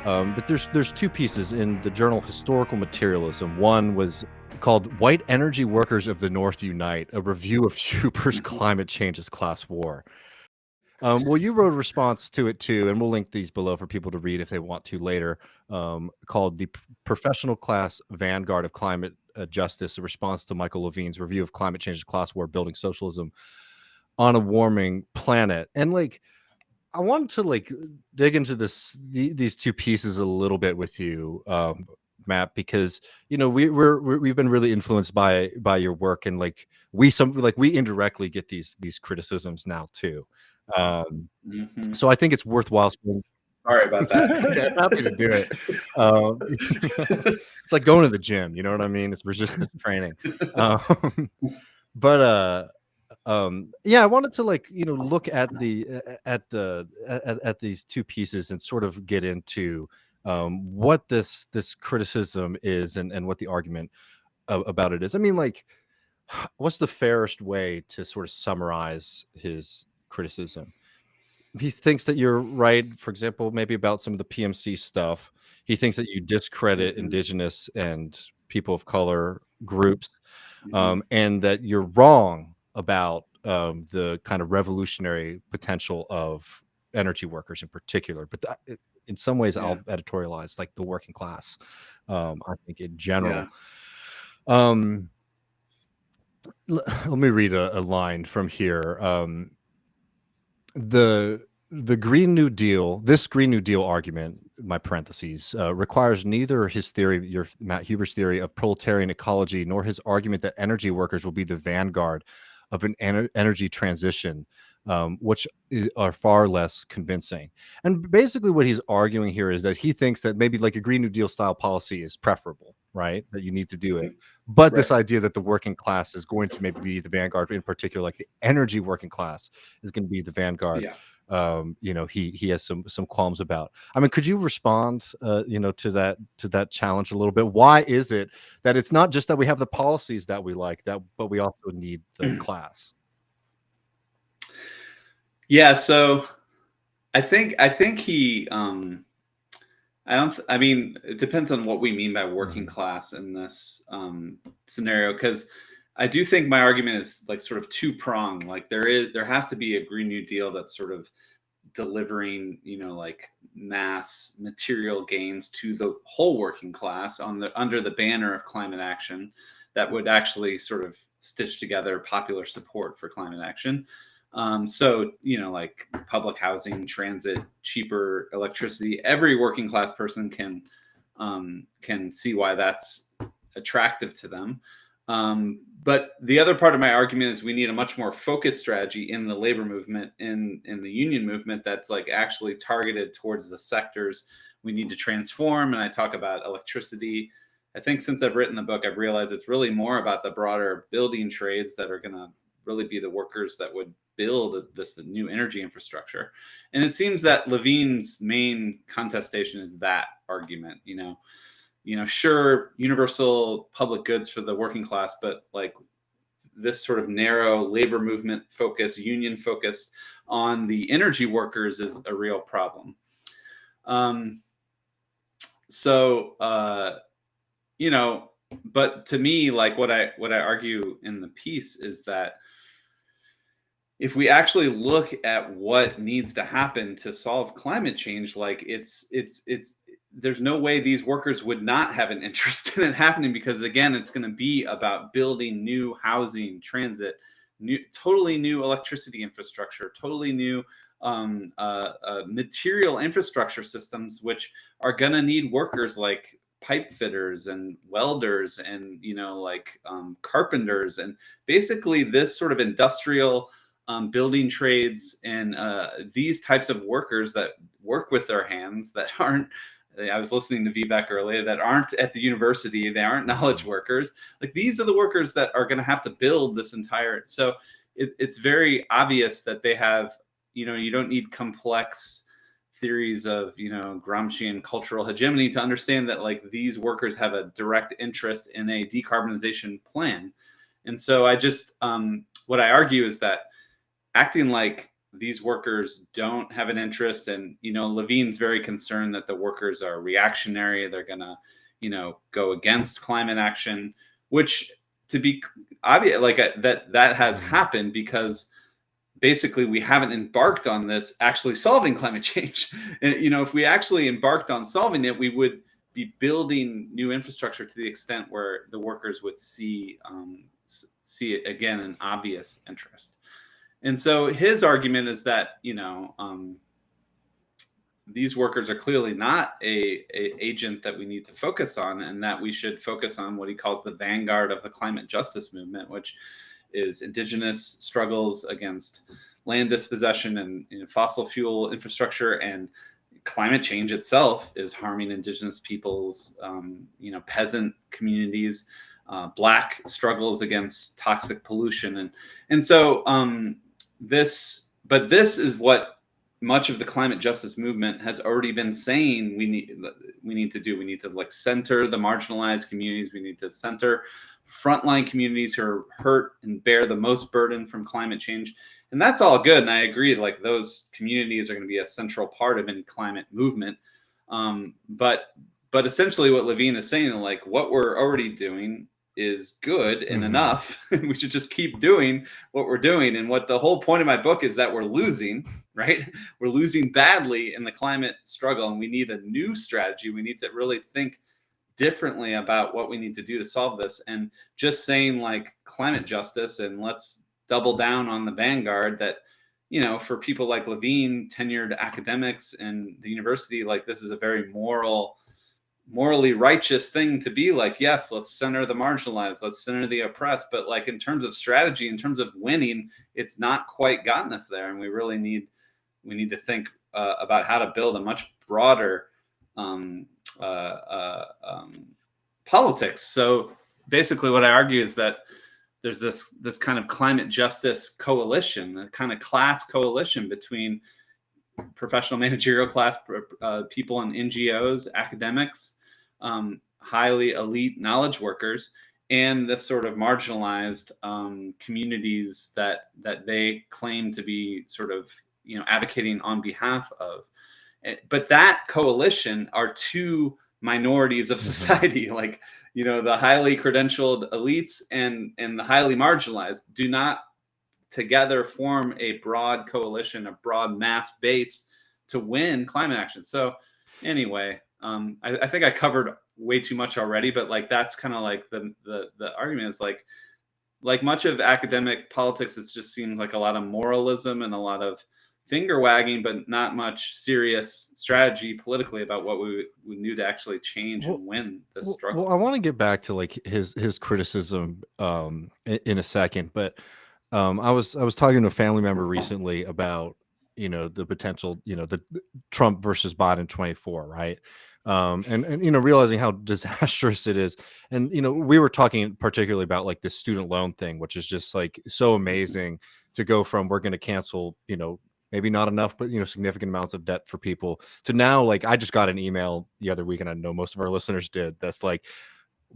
But there's two pieces in the journal Historical Materialism. One was called "White Energy Workers of the North Unite: A Review of Huber's Climate Change's Class War." Well, you wrote a response to it too, and we'll link these below for people to read if they want to later. Called "The Professional Class Vanguard of Climate Justice: A Response to Michael Levine's Review of Climate Change's Class War: Building Socialism on a Warming Planet." And like, I wanted to like dig into these two pieces a little bit with you, Matt, because you know we've been really influenced by your work, and like we indirectly get these criticisms now too. So I think it's worthwhile. Sorry about that. Yeah, happy to do it. It's like going to the gym. You know what I mean? It's resistance training. But yeah, I wanted to like look at at these two pieces and sort of get into what this criticism is, and what the argument about it is. I mean, like, what's the fairest way to sort of summarize his criticism? He thinks that you're right, for example, maybe about some of the PMC stuff. He thinks that you discredit Indigenous and people of color groups, and that you're wrong about the kind of revolutionary potential of energy workers in particular. But in some ways, I'll editorialize like the working class, I think, in general. Let me read a line from here. The Green New Deal, this Green New Deal argument, my parentheses, requires neither his theory, Matt Huber's theory of proletarian ecology, nor his argument that energy workers will be the vanguard of an energy transition, which are far less convincing. And basically what he's arguing here is that he thinks that maybe like a Green New Deal style policy is preferable, right? That you need to do it. But this idea that the working class is going to maybe be the vanguard, in particular, like the energy working class is going to be the vanguard. He has some qualms about. I mean, could you respond to that challenge a little bit? Why is it that it's not just that we have the policies that we like, but we also need the class? Yeah, so I think he I mean, it depends on what we mean by working class in this scenario, because I do think my argument is like sort of two-pronged. Like there has to be a Green New Deal that's sort of delivering, like mass material gains to the whole working class under the banner of climate action that would actually sort of stitch together popular support for climate action. So, like public housing, transit, cheaper electricity, every working class person can see why that's attractive to them. But the other part of my argument is we need a much more focused strategy in the labor movement, in the union movement, that's like actually targeted towards the sectors we need to transform. And I talk about electricity. I think since I've written the book, I've realized it's really more about the broader building trades that are going to really be the workers that would build this new energy infrastructure. And it seems that Levine's main contestation is that argument, sure, universal public goods for the working class, but like this sort of narrow labor movement focus, union focus on the energy workers is a real problem. But to me, like what I argue in the piece is that if we actually look at what needs to happen to solve climate change, like there's no way these workers would not have an interest in it happening, because again, it's going to be about building new housing, transit, totally new electricity infrastructure, totally new material infrastructure systems, which are going to need workers like pipe fitters and welders and carpenters, and basically this sort of industrial building trades and these types of workers that work with their hands, that aren't, I was listening to Vivek earlier, that aren't at the university, they aren't knowledge workers. Like these are the workers that are going to have to build this entire, so it's very obvious that they have, you don't need complex theories of, Gramscian cultural hegemony to understand that like these workers have a direct interest in a decarbonization plan. And so I just, what I argue is that acting like these workers don't have an interest. And, Levine's very concerned that the workers are reactionary. They're going to, go against climate action, which, to be obvious, like that has happened because basically we haven't embarked on this actually solving climate change. And, if we actually embarked on solving it, we would be building new infrastructure to the extent where the workers would see it again, an obvious interest. And so his argument is that, these workers are clearly not a agent that we need to focus on, and that we should focus on what he calls the vanguard of the climate justice movement, which is indigenous struggles against land dispossession and fossil fuel infrastructure, and climate change itself is harming indigenous peoples, peasant communities, Black struggles against toxic pollution, and so this is what much of the climate justice movement has already been saying we need to do. We need to like center the marginalized communities. We need to center frontline communities who are hurt and bear the most burden from climate change. And that's all good. And I agree, like those communities are going to be a central part of any climate movement. But essentially what Levien is saying, like what we're already doing is good and enough. And we should just keep doing what we're doing. And what the whole point of my book is that we're losing, right? We're losing badly in the climate struggle, and we need a new strategy. We need to really think differently about what we need to do to solve this. And just saying like climate justice and let's double down on the vanguard, that, for people like Levien, tenured academics and the university, like this is a very morally righteous thing to be like, yes, let's center the marginalized, let's center the oppressed. But like in terms of strategy, in terms of winning, it's not quite gotten us there. And we really need to think about how to build a much broader politics. So basically what I argue is that there's this kind of climate justice coalition, a kind of class coalition between professional managerial class people in NGOs, academics, highly elite knowledge workers, and this sort of marginalized communities that they claim to be sort of advocating on behalf of. But that coalition are two minorities of society, like the highly credentialed elites and the highly marginalized do not together form a broad coalition, a broad mass base to win climate action. So anyway, I think I covered way too much already, but like that's kind of like the argument is like much of academic politics, it just seems like a lot of moralism and a lot of finger wagging, but not much serious strategy politically about what we need to actually change and win this struggle. Well, I want to get back to like his criticism in a second, but I was talking to a family member recently about the potential the Trump versus Biden 24, right? And realizing how disastrous it is, and we were talking particularly about like this student loan thing, which is just like so amazing to go from we're going to cancel maybe not enough, but significant amounts of debt for people, to now like I just got an email the other week, and I know most of our listeners did, that's like,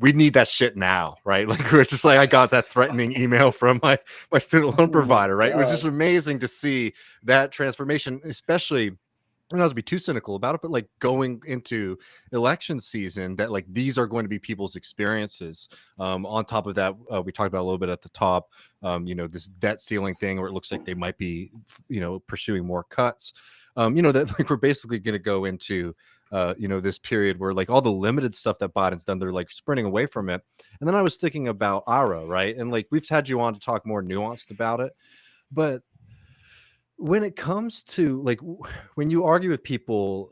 we need that shit now, right? Like we're just like, I got that threatening email from my student loan provider, right? It was just amazing to see that transformation, especially, I'm not to be too cynical about it, but like going into election season, that like these are going to be people's experiences. On top of that, we talked about a little bit at the top, this debt ceiling thing, where it looks like they might be, pursuing more cuts. That like we're basically going to go into, this period where like all the limited stuff that Biden's done, they're like sprinting away from it. And then I was thinking about IRA, right? And like we've had you on to talk more nuanced about it, but when it comes to like when you argue with people,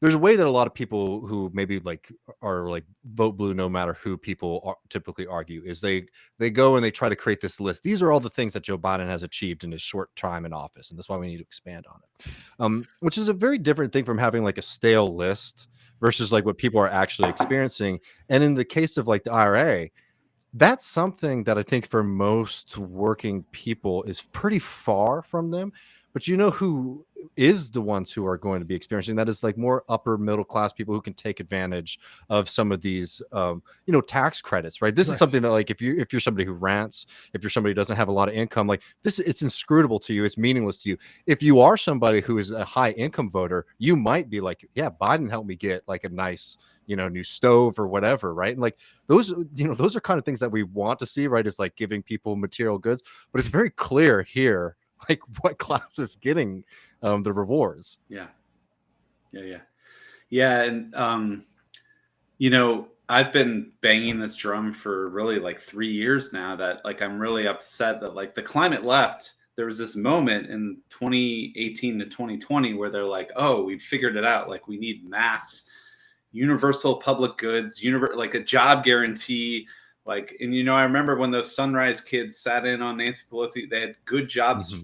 there's a way that a lot of people who maybe like are like vote blue no matter who people typically argue is they go and they try to create this list. These are all the things that Joe Biden has achieved in his short time in office, and that's why we need to expand on it, which is a very different thing from having like a stale list versus like what people are actually experiencing. And in the case of like the IRA, that's something that I think for most working people is pretty far from them. But who is the ones who are going to be experiencing that is like more upper middle class people who can take advantage of some of these tax credits, right? This is something that, like, if you're somebody who rents, if you're somebody who doesn't have a lot of income, like this, it's inscrutable to you, it's meaningless to you. If you are somebody who is a high income voter, you might be like, yeah, Biden helped me get like a nice new stove or whatever, right? And like those are kind of things that we want to see, right? Is like giving people material goods, but it's very clear here like what class is getting the rewards. Yeah. And I've been banging this drum for really like 3 years now that like I'm really upset that like the climate left. There was this moment in 2018 to 2020 where they're like, oh, we figured it out, like we need mass universal public goods, like a job guarantee. Like, and I remember when those Sunrise kids sat in on Nancy Pelosi, they had good jobs,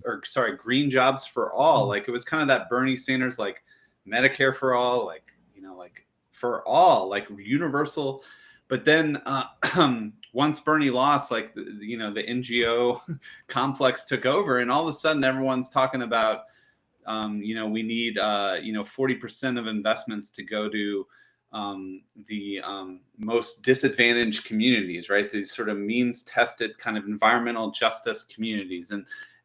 green jobs for all. Like it was kind of that Bernie Sanders, like Medicare for all, like, like for all, like universal. But then once Bernie lost, like, the NGO complex took over, and all of a sudden everyone's talking about, we need, 40% of investments to go to the most disadvantaged communities, right? These sort of means tested kind of environmental justice communities.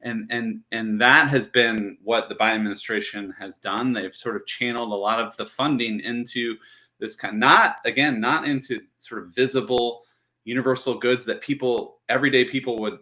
And that has been what the Biden administration has done. They've sort of channeled a lot of the funding into this kind, not into sort of visible universal goods that everyday people would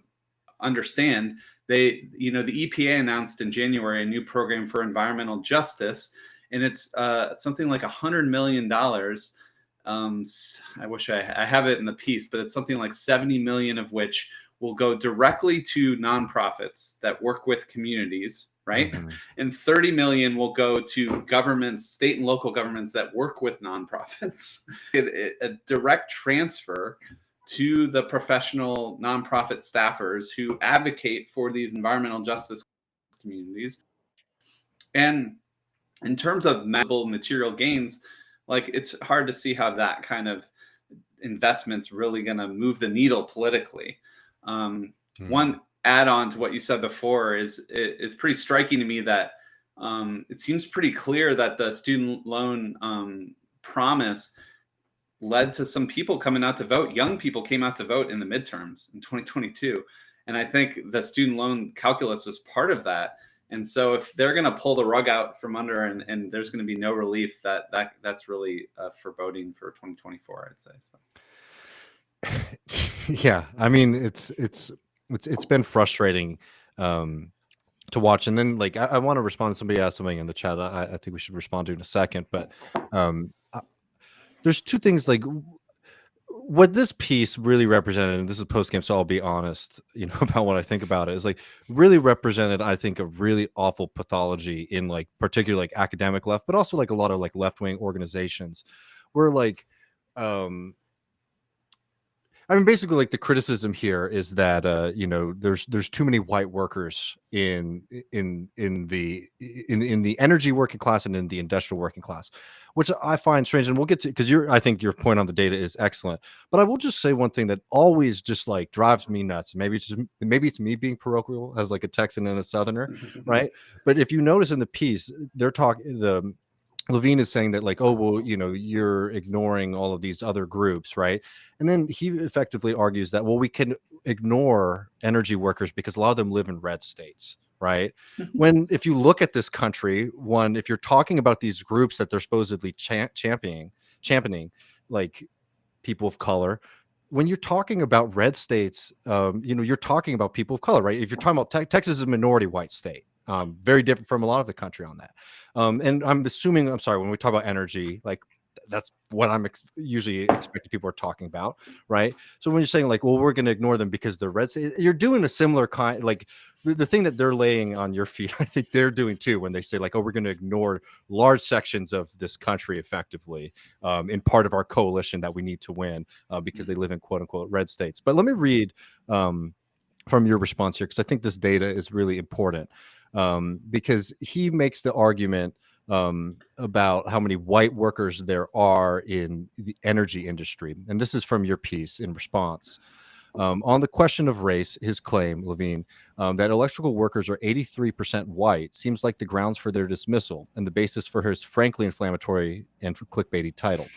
understand. The EPA announced in January a new program for environmental justice, and it's something like $100 million. I wish I have it in the piece, but it's something like 70 million of which will go directly to nonprofits that work with communities, right? And 30 million will go to governments, state and local governments that work with nonprofits. A direct transfer to the professional nonprofit staffers who advocate for these environmental justice communities. And in terms of material gains, like it's hard to see how that kind of investment's really going to move the needle politically. One add-on to what you said before is pretty striking to me that it seems pretty clear that the student loan promise led to some people coming out to vote. Young people came out to vote in the midterms in 2022. And I think the student loan calculus was part of that. And so if they're going to pull the rug out from under and there's going to be no relief, that's really foreboding for 2024, I'd say. So. Yeah, I mean, it's been frustrating to watch. And then like I want to respond to somebody asked something in the chat. I think we should respond to in a second. But there's two things, like what this piece really represented, and this is post-game, so I'll be honest, about what I think about it, is like really represented, I think, a really awful pathology in like particularly like academic left, but also like a lot of like left-wing organizations where like I mean, basically, like the criticism here is that there's too many white workers in the energy working class and in the industrial working class, which I find strange. And we'll get to, because I think your point on the data is excellent. But I will just say one thing that always just like drives me nuts. Maybe it's me being parochial as like a Texan and a Southerner, right? But if you notice in the piece, they're talking Levien is saying that like, oh, well, you're ignoring all of these other groups, right? And then he effectively argues that, well, we can ignore energy workers because a lot of them live in red states, right? When if you look at this country, if you're talking about these groups that they're supposedly championing, like people of color, when you're talking about red states, you're talking about people of color, right? If you're talking about Texas is a minority white state. Very different from a lot of the country on that. And I'm assuming, I'm sorry, when we talk about energy, like that's what I'm usually expecting people are talking about, right? So when you're saying like, well, we're going to ignore them because they're red state, you're doing a similar kind, like the thing that they're laying on your feet, I think they're doing too, when they say like, oh, we're going to ignore large sections of this country effectively in part of our coalition that we need to win because they live in quote unquote red states. But let me read from your response here, because I think this data is really important. Because he makes the argument about how many white workers there are in the energy industry. And this is from your piece in response. On the question of race, his claim, Levien, that electrical workers are 83% white seems like the grounds for their dismissal and the basis for his frankly inflammatory and clickbaity title.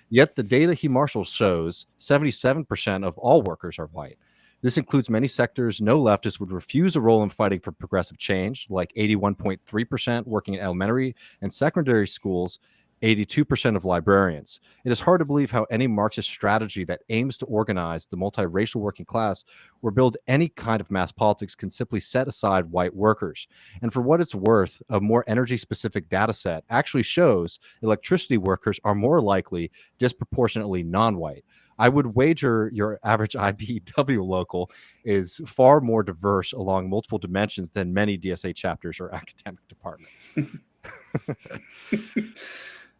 Yet the data he marshals shows 77% of all workers are white. This includes many sectors no leftist would refuse a role in fighting for progressive change, like 81.3% working in elementary and secondary schools, 82% of librarians. It is hard to believe how any Marxist strategy that aims to organize the multiracial working class or build any kind of mass politics can simply set aside white workers. And for what it's worth, a more energy-specific data set actually shows electricity workers are more likely disproportionately non-white. I would wager your average IBEW local is far more diverse along multiple dimensions than many DSA chapters or academic departments.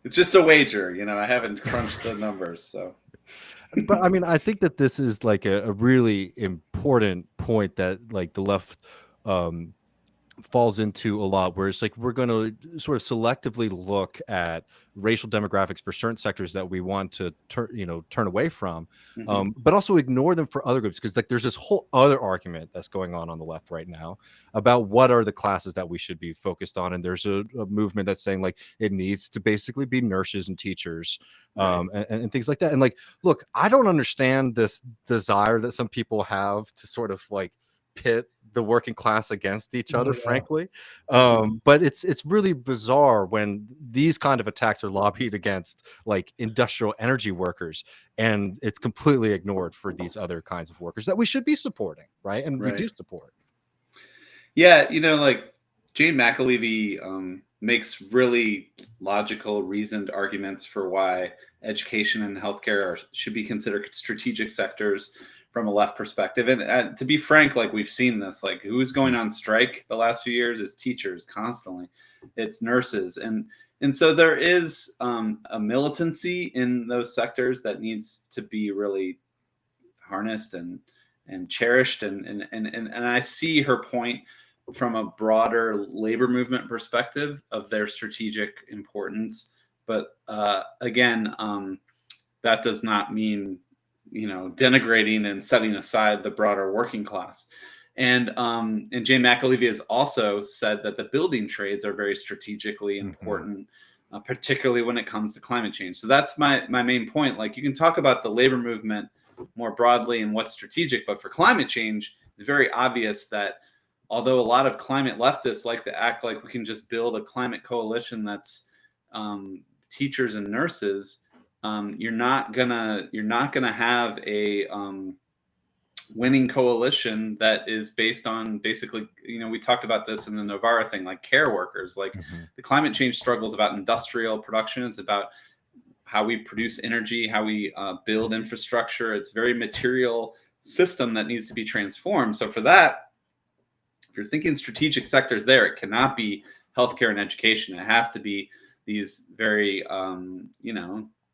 It's just a wager, I haven't crunched the numbers, so. But I mean, I think that this is like a really important point that like the left falls into a lot, where it's like we're going to sort of selectively look at racial demographics for certain sectors that we want to turn away from, but also ignore them for other groups, because like there's this whole other argument that's going on the left right now about what are the classes that we should be focused on, and there's a movement that's saying like it needs to basically be nurses and teachers, and things like that. And like, look, I don't understand this desire that some people have to sort of like pit the working class against each other, frankly. But it's really bizarre when these kind of attacks are lobbied against like industrial energy workers, and it's completely ignored for these other kinds of workers that we should be supporting, right? And we do support. Yeah, like Jane McAlevey makes really logical, reasoned arguments for why education and healthcare should be considered strategic sectors from a left perspective. And to be frank, like we've seen this, like who's going on strike the last few years is teachers constantly. It's nurses. And so there is a militancy in those sectors that needs to be really harnessed and cherished. And I see her point from a broader labor movement perspective of their strategic importance. But again, that does not mean denigrating and setting aside the broader working class. And Jane McAlevey has also said that the building trades are very strategically important, particularly when it comes to climate change. So that's my main point. Like you can talk about the labor movement more broadly and what's strategic, but for climate change, it's very obvious that although a lot of climate leftists like to act like we can just build a climate coalition that's teachers and nurses, you're not gonna have a winning coalition that is based on basically, we talked about this in the Novara thing, like care workers. Like the climate change struggle is about industrial production. It's about how we produce energy, how we build infrastructure. It's very material system that needs to be transformed. So for that, if you're thinking strategic sectors there, it cannot be healthcare and education. It has to be these very,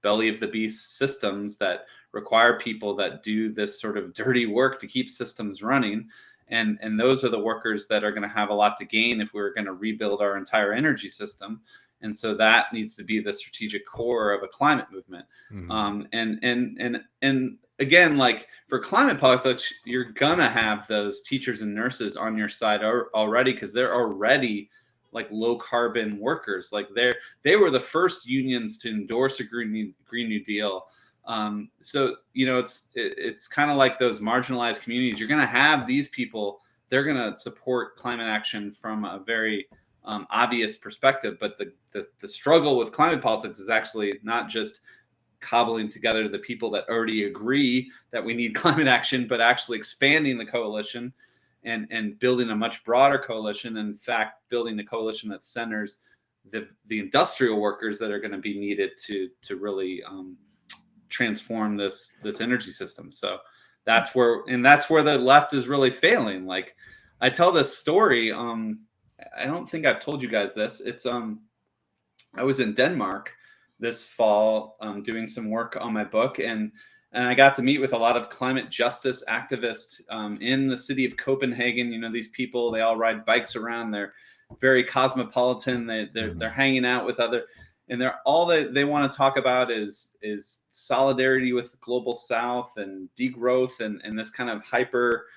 belly of the beast systems that require people that do this sort of dirty work to keep systems running. And those are the workers that are going to have a lot to gain if we're going to rebuild our entire energy system. And so that needs to be the strategic core of a climate movement. And again, like for climate politics, you're going to have those teachers and nurses on your side already, because they're already like low carbon workers. Like they were the first unions to endorse a Green New Deal. So, it's kind of like those marginalized communities. You're going to have these people, they're going to support climate action from a very obvious perspective. But the struggle with climate politics is actually not just cobbling together the people that already agree that we need climate action, but actually expanding the coalition and building a much broader coalition. In fact, building a coalition that centers the industrial workers that are going to be needed to really transform this energy system. So that's where the left is really failing. Like I tell this story. I don't think I've told you guys this. It's I was in Denmark this fall doing some work on my book, and I got to meet with a lot of climate justice activists in the city of Copenhagen. These people, they all ride bikes around. They're very cosmopolitan. They're hanging out with other. and they're all that they want to talk about is solidarity with the global South and degrowth and this kind of hyper,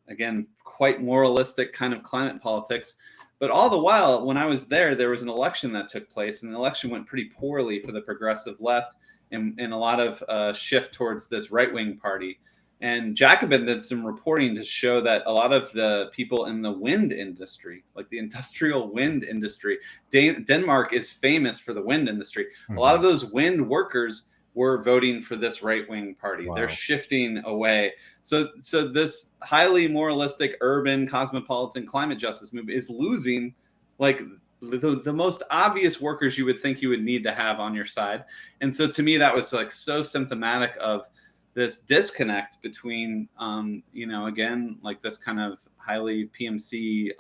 again, quite moralistic kind of climate politics. But all the while, when I was there was an election that took place, and the election went pretty poorly for the progressive left, and a lot of shift towards this right-wing party. And Jacobin did some reporting to show that a lot of the people in the wind industry, like the industrial wind industry, Denmark is famous for the wind industry. A lot of those wind workers were voting for this right-wing party. Wow. They're shifting away. So this highly moralistic, urban, cosmopolitan climate justice movement is losing like the most obvious workers you would think you would need to have on your side. And so to me, that was like so symptomatic of this disconnect between, again, like this kind of highly PMC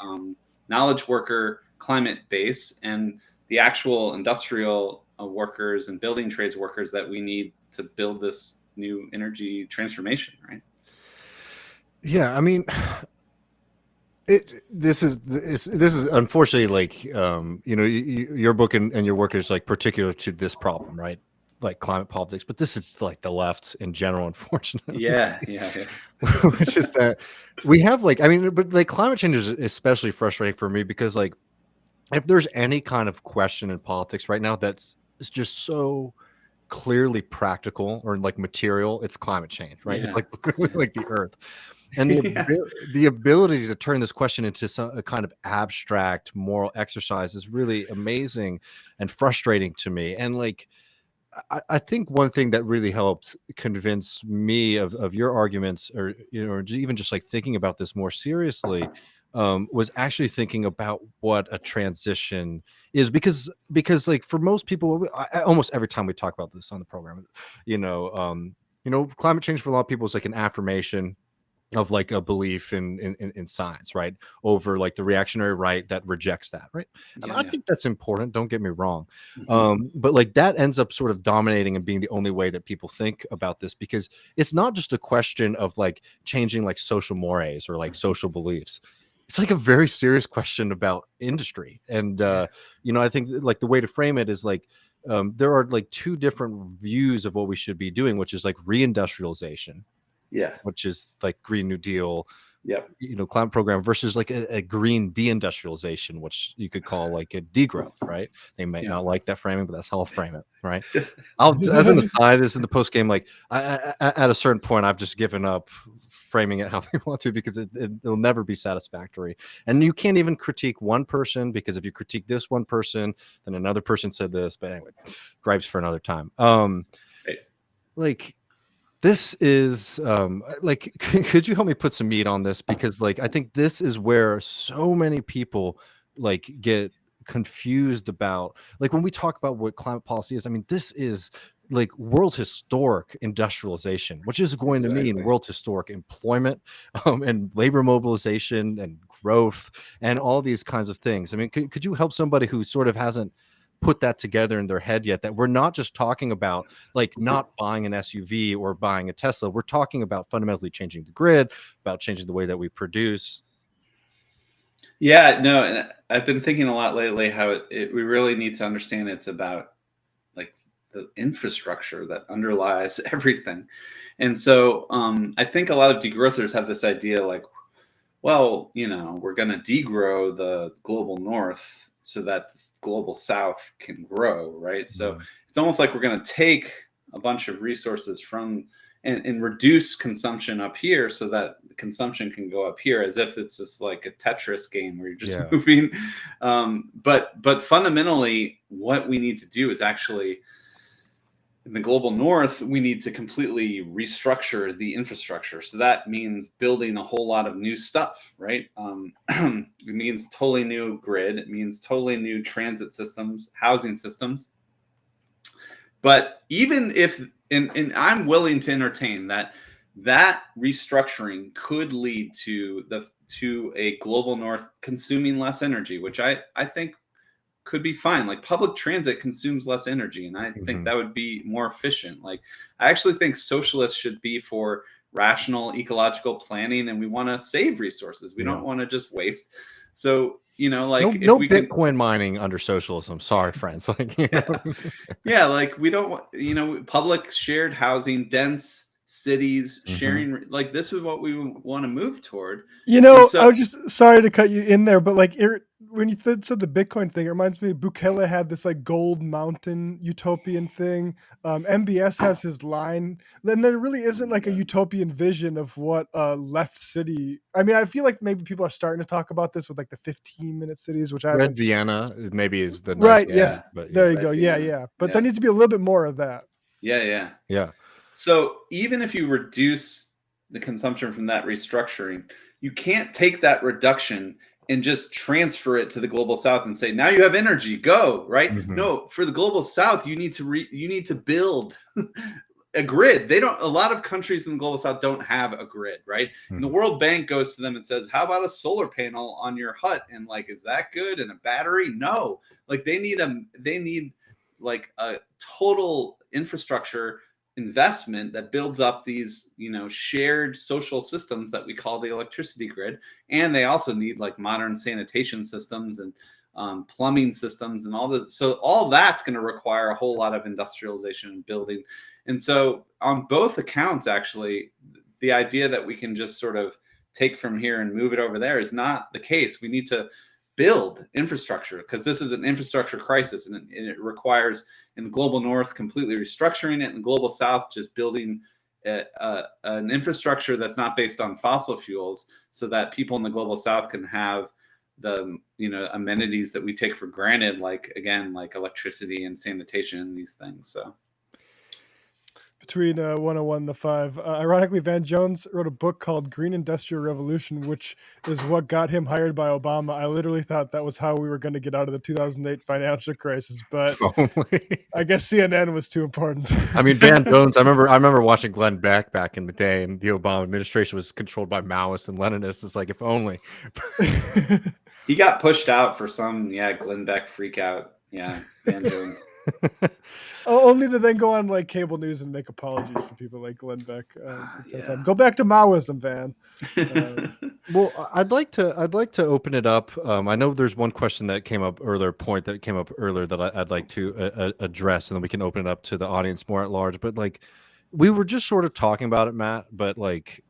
knowledge worker climate base and the actual industrial workers and building trades workers that we need to build this new energy transformation, right? Yeah, I mean, this is unfortunately like your book and your work is like particular to this problem, right? Like climate politics, but this is like the left in general, unfortunately. Yeah. Which is that we have like, I mean, but like climate change is especially frustrating for me because like if there's any kind of question in politics right now that's just so clearly practical or like material, it's climate change, right? Yeah. It's like literally like the earth. And the ability to turn this question into a kind of abstract moral exercise is really amazing and frustrating to me. And like, I think one thing that really helped convince me of your arguments, or or even just like thinking about this more seriously, was actually thinking about what a transition is, because like for most people, almost every time we talk about this on the program, climate change for a lot of people is like an affirmation of like a belief in science, right, over like the reactionary right that rejects that, right? And I think that's important, don't get me wrong. But like that ends up sort of dominating and being the only way that people think about this, because it's not just a question of like changing like social mores or like social beliefs. It's like a very serious question about industry. And I think like the way to frame it is like there are like two different views of what we should be doing, which is like reindustrialization, which is like Green New Deal, climate program, versus like a green deindustrialization, which you could call like a degrowth, right? They might not like that framing, but that's how I'll frame it, right? As an aside, this in the post game, like at a certain point, I've just given up framing it how they want to, because it'll never be satisfactory. And you can't even critique one person, because if you critique this one person, then another person said this. But anyway, gripes for another time. Like, this is like, could you help me put some meat on this? Because like, I think this is where so many people like get confused about, like when we talk about what climate policy is, I mean, this is like world historic industrialization, which is going to mean world historic employment and labor mobilization and growth and all these kinds of things. I mean, could you help somebody who sort of hasn't put that together in their head yet, that we're not just talking about like not buying an SUV or buying a Tesla, we're talking about fundamentally changing the grid, about changing the way that we produce? Yeah, no, and I've been thinking a lot lately how we really need to understand it's about like the infrastructure that underlies everything. And so I think a lot of degrowthers have this idea like, well, we're going to degrow the global north so that the global south can grow, right? So it's almost like we're going to take a bunch of resources from and reduce consumption up here so that consumption can go up here, as if it's just like a Tetris game where you're just moving. But fundamentally, what we need to do is actually, in the global north, we need to completely restructure the infrastructure. So that means building a whole lot of new stuff, right? It means totally new grid. It means totally new transit systems, housing systems. But even if, and I'm willing to entertain that restructuring could lead to a global north consuming less energy, which I think could be fine. Like public transit consumes less energy, and I think that would be more efficient. Like I actually think socialists should be for rational ecological planning, and we want to save resources. We don't want to just waste. So you know, like no if we Bitcoin mining under socialism. Sorry, friends. Like, you know? yeah, like we don't want, you know, public shared housing, dense cities, sharing, like this is what we want to move toward. You And know, so I was just sorry to cut you in there, but like when you said the Bitcoin thing, it reminds me Bukele had this like gold mountain utopian thing. MBS has his line. Then there really isn't like a utopian vision of what a left city. I mean, I feel like maybe people are starting to talk about this with like the 15-minute cities, which I Red haven't. Vienna maybe is the nice Right. way, Yes. but There yeah, you go. Yeah. Levien, Yeah. But there yeah, needs to be a little bit more of that. yeah. yeah. So even if you reduce the consumption from that restructuring, you can't take that reduction and just transfer it to the global south and say, now you have energy, go, right? Mhm. No, for the global south, you need to build a grid. They don't, a lot of countries in the global south don't have a grid, right? And the World Bank goes to them and says, how about a solar panel on your hut? And like, is that good? And a battery? No. Like they need like a total infrastructure investment that builds up these, you know, shared social systems that we call the electricity grid. And they also need like modern sanitation systems and plumbing systems and all this. So all that's going to require a whole lot of industrialization and building. And so on both accounts, actually, the idea that we can just sort of take from here and move it over there is not the case. We need to build infrastructure because this is an infrastructure crisis, and it requires in the global north completely restructuring it, in the global south just building an infrastructure that's not based on fossil fuels, so that people in the global south can have the, you know, amenities that we take for granted, like again, like electricity and sanitation and these things. So Between 101 and the 5. Ironically, Van Jones wrote a book called Green Industrial Revolution, which is what got him hired by Obama. I literally thought that was how we were going to get out of the 2008 financial crisis, but I guess CNN was too important. I mean, Van Jones, I remember watching Glenn Beck back in the day, and the Obama administration was controlled by Maoists and Leninists. It's like, if only. he got pushed out for some, Glenn Beck freak out. Yeah, Van Jones. Only to then go on like cable news and make apologies for people like Glenn Beck. Go back to Maoism, Van. Well, I'd like to open it up. I know there's one question that came up earlier, point that came up earlier that I'd like to address, and then we can open it up to the audience more at large. But like, we were just sort of talking about it, Matt. But like,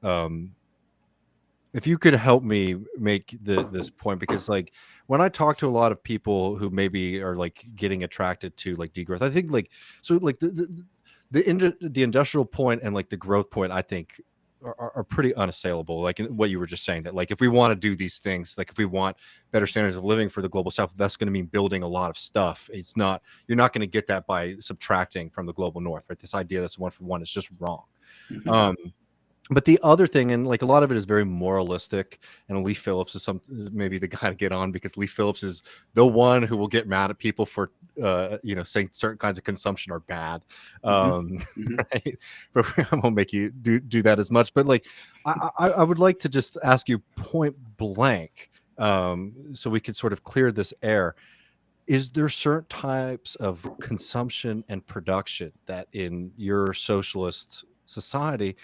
if you could help me make this point, because like when I talk to a lot of people who maybe are like getting attracted to like degrowth, I think like, so like the industrial point and like the growth point, I think are pretty unassailable. Like what you were just saying, that like if we want to do these things, like if we want better standards of living for the global south, that's going to mean building a lot of stuff. It's not, you're not going to get that by subtracting from the global north, right? This idea that's 1 for 1 is just wrong. But the other thing, and like a lot of it is very moralistic, and Lee Phillips is maybe the guy to get on, because Lee Phillips is the one who will get mad at people for saying certain kinds of consumption are bad. Right? But I won't make you do that as much. But like, I would like to just ask you point blank, so we could sort of clear this air. Is there certain types of consumption and production that in your socialist society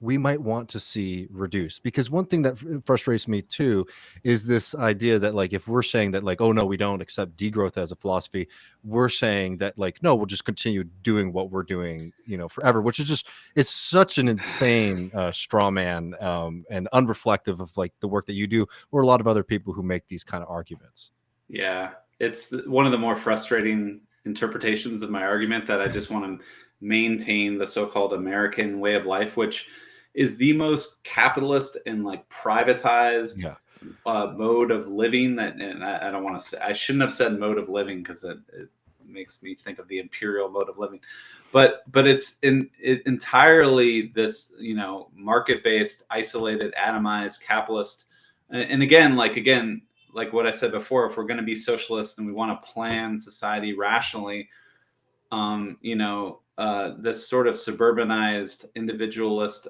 we might want to see reduced? Because one thing that frustrates me too is this idea that like, if we're saying that like, oh no, we don't accept degrowth as a philosophy, we're saying that like, no, we'll just continue doing what we're doing, forever, which is just, it's such an insane straw man, and unreflective of like the work that you do, or a lot of other people who make these kind of arguments. Yeah, it's one of the more frustrating interpretations of my argument, that I just want to maintain the so-called American way of life, which is the most capitalist and like privatized mode of living. And I don't want to say, I shouldn't have said mode of living, because it makes me think of the imperial mode of living. But it's entirely this, market-based, isolated, atomized, capitalist. And again, like what I said before, if we're going to be socialists and we want to plan society rationally, this sort of suburbanized, individualist,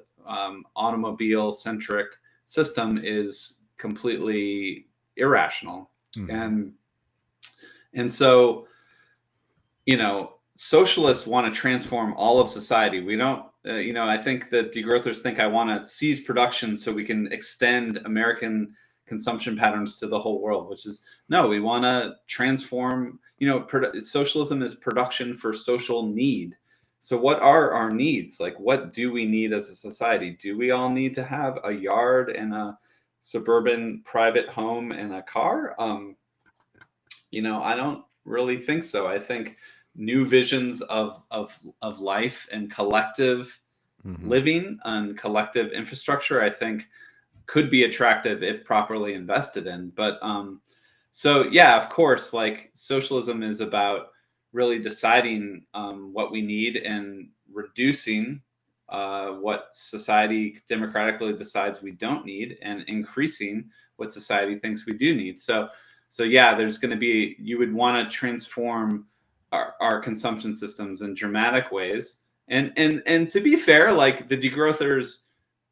automobile-centric system is completely irrational. And so, socialists want to transform all of society. We don't, I think that degrowthers think I want to seize production so we can extend American consumption patterns to the whole world, which is no, we want to transform. Socialism is production for social need. So what are our needs? Like, what do we need as a society? Do we all need to have a yard and a suburban private home and a car? I don't really think so. I think new visions of life and collective living and collective infrastructure, I think, could be attractive if properly invested in. But so yeah, of course, like socialism is about really deciding what we need and reducing what society democratically decides we don't need, and increasing what society thinks we do need. So yeah, there's going to be, you would want to transform our consumption systems in dramatic ways. And to be fair, like the degrowthers,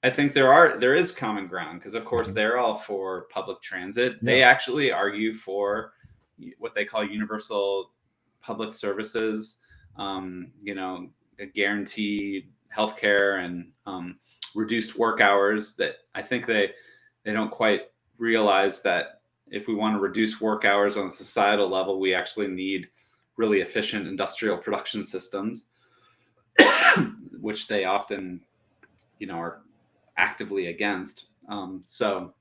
I think there is common ground, because of course they're all for public transit. Yeah. They actually argue for what they call universal public services, a guaranteed healthcare and reduced work hours. That I think they don't quite realize that if we want to reduce work hours on a societal level, we actually need really efficient industrial production systems, which they often, are actively against. So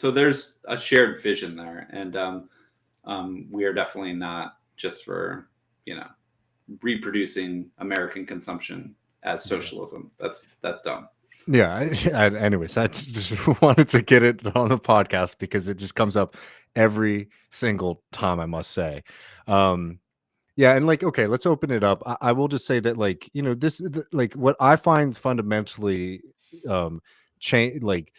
there's a shared vision there, and we are definitely not just for reproducing American consumption as socialism. That's dumb. Yeah. Anyways, I just wanted to get it on the podcast because it just comes up every single time, I must say. Yeah, and like, okay, let's open it up. I will just say that, like, like what I find fundamentally change, like,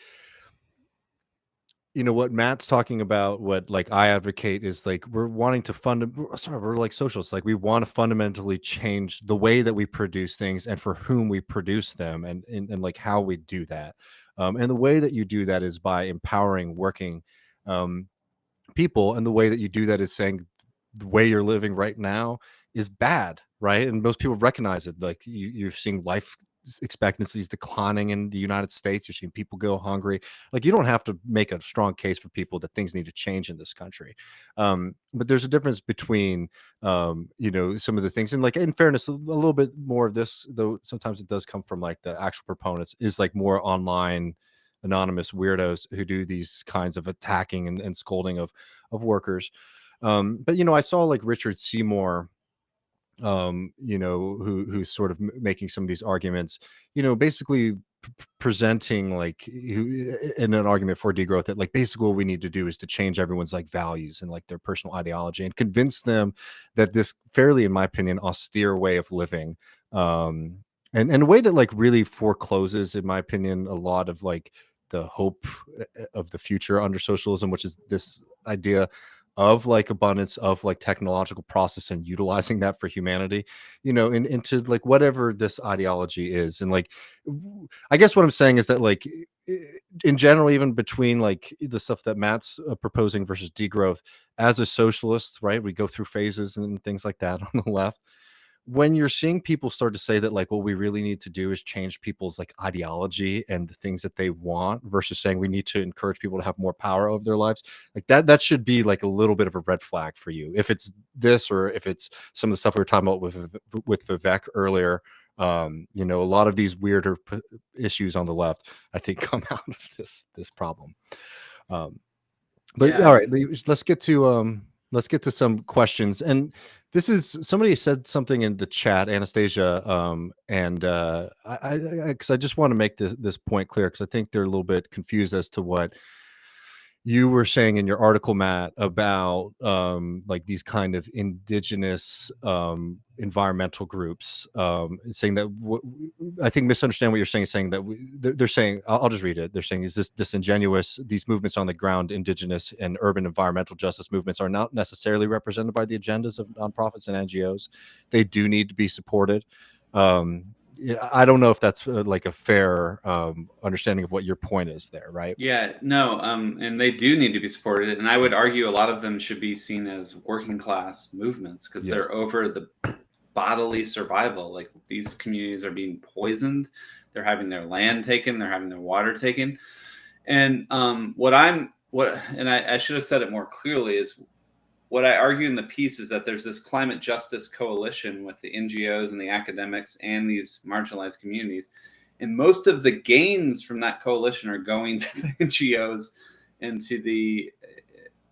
what Matt's talking about, what like I advocate is like we're like socialists, like we want to fundamentally change the way that we produce things and for whom we produce them, and like how we do that. And the way that you do that is by empowering working people, and the way that you do that is saying the way you're living right now is bad, right? And most people recognize it. Like you're seeing life expectancies declining in the United States. You're seeing people go hungry. Like you don't have to make a strong case for people that things need to change in this country. But there's a difference between, some of the things, and like in fairness, a little bit more of this, though sometimes it does come from like the actual proponents, is like more online anonymous weirdos who do these kinds of attacking and scolding of workers. But I saw like Richard Seymour, who's sort of making some of these arguments, basically presenting like in an argument for degrowth that like basically what we need to do is to change everyone's like values and like their personal ideology and convince them that this fairly, in my opinion, austere way of living, and a way that like really forecloses, in my opinion, a lot of like the hope of the future under socialism, which is this idea of like abundance, of like technological process and utilizing that for humanity, into like whatever this ideology is. And like, I guess what I'm saying is that like in general, even between like the stuff that Matt's proposing versus degrowth, as a socialist, right, we go through phases and things like that on the left. When you're seeing people start to say that like what we really need to do is change people's like ideology and the things that they want, versus saying we need to encourage people to have more power over their lives, like that should be like a little bit of a red flag for you. If it's this, or if it's some of the stuff we were talking about with Vivek earlier, a lot of these weirder issues on the left, I think, come out of this problem. But yeah. All right, let's get to some questions. And this is, somebody said something in the chat, Anastasia, and because I just want to make this point clear, because I think they're a little bit confused as to what you were saying in your article, Matt, about like these kind of indigenous environmental groups, saying that I think misunderstand what you're saying that they're saying, I'll just read it. They're saying, is this disingenuous? These movements on the ground, indigenous and urban environmental justice movements, are not necessarily represented by the agendas of nonprofits and NGOs. They do need to be supported. I don't know if that's like a fair understanding of what your point is there, right? Yeah, no, and they do need to be supported. And I would argue a lot of them should be seen as working class movements, because they're over the bodily survival. Like, these communities are being poisoned. They're having their land taken. They're having their water taken. And I should have said it more clearly, is what I argue in the piece is that there's this climate justice coalition with the NGOs and the academics and these marginalized communities. And most of the gains from that coalition are going to the NGOs and to the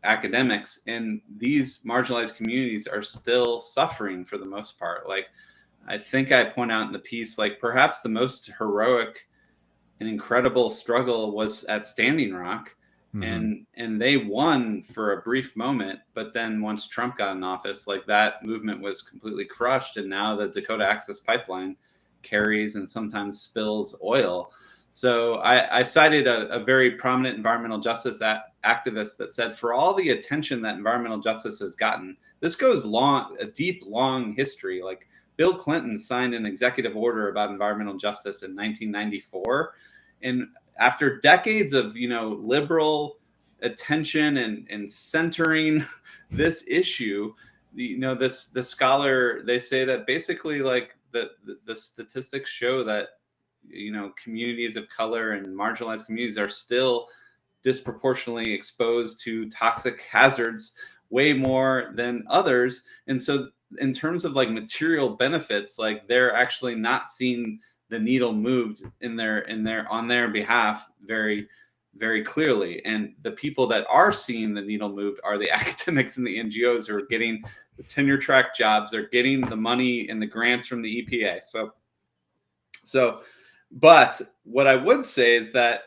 academics. And these marginalized communities are still suffering for the most part. Like, I think I point out in the piece, like perhaps the most heroic and incredible struggle was at Standing Rock. And they won for a brief moment, but then once Trump got in office, like that movement was completely crushed, and now the Dakota Access Pipeline carries and sometimes spills oil. So I cited a very prominent environmental justice activist that said, for all the attention that environmental justice has gotten, this goes a deep, long history. Like Bill Clinton signed an executive order about environmental justice in 1994, and after decades of liberal attention and centering this issue, the scholar, they say that basically like the statistics show that communities of color and marginalized communities are still disproportionately exposed to toxic hazards way more than others. And so in terms of like material benefits, like they're actually not seeing the needle moved on their behalf very, very clearly. And the people that are seeing the needle moved are the academics and the NGOs who are getting the tenure track jobs. They're getting the money and the grants from the EPA. But what I would say is that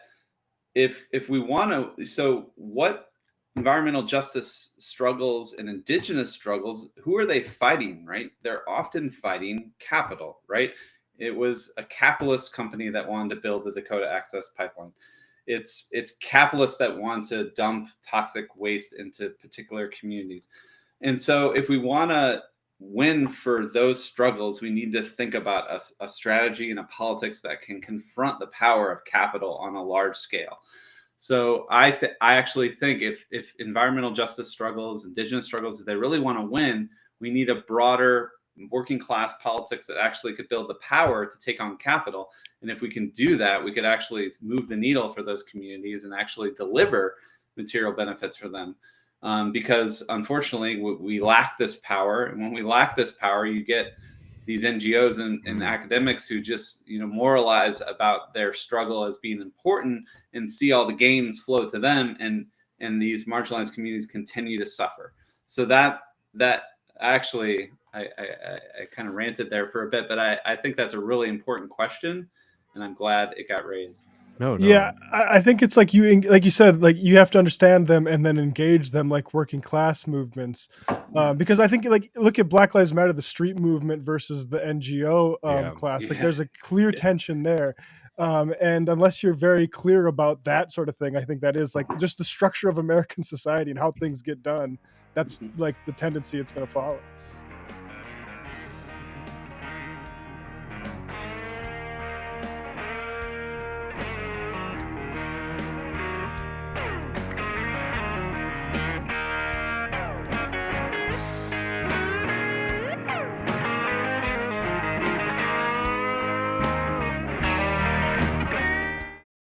if we want to, so what environmental justice struggles and indigenous struggles, who are they fighting, right? They're often fighting capital, right? It was a capitalist company that wanted to build the Dakota Access Pipeline. It's capitalists that want to dump toxic waste into particular communities. And so if we want to win for those struggles, we need to think about a strategy and a politics that can confront the power of capital on a large scale. So I actually think if environmental justice struggles, indigenous struggles, if they really want to win, we need a broader working class politics that actually could build the power to take on capital. And if we can do that, we could actually move the needle for those communities and actually deliver material benefits for them. Because unfortunately, we lack this power. And when we lack this power, you get these NGOs and academics who just moralize about their struggle as being important and see all the gains flow to them, and these marginalized communities continue to suffer. So that actually, I kind of ranted there for a bit, but I think that's a really important question, and I'm glad it got raised. No. Yeah, I think it's like you said, like you have to understand them and then engage them like working class movements, because I think like look at Black Lives Matter, the street movement versus the NGO class. Like there's a clear tension there. And unless you're very clear about that sort of thing, I think that is like just the structure of American society and how things get done. That's like the tendency it's going to follow.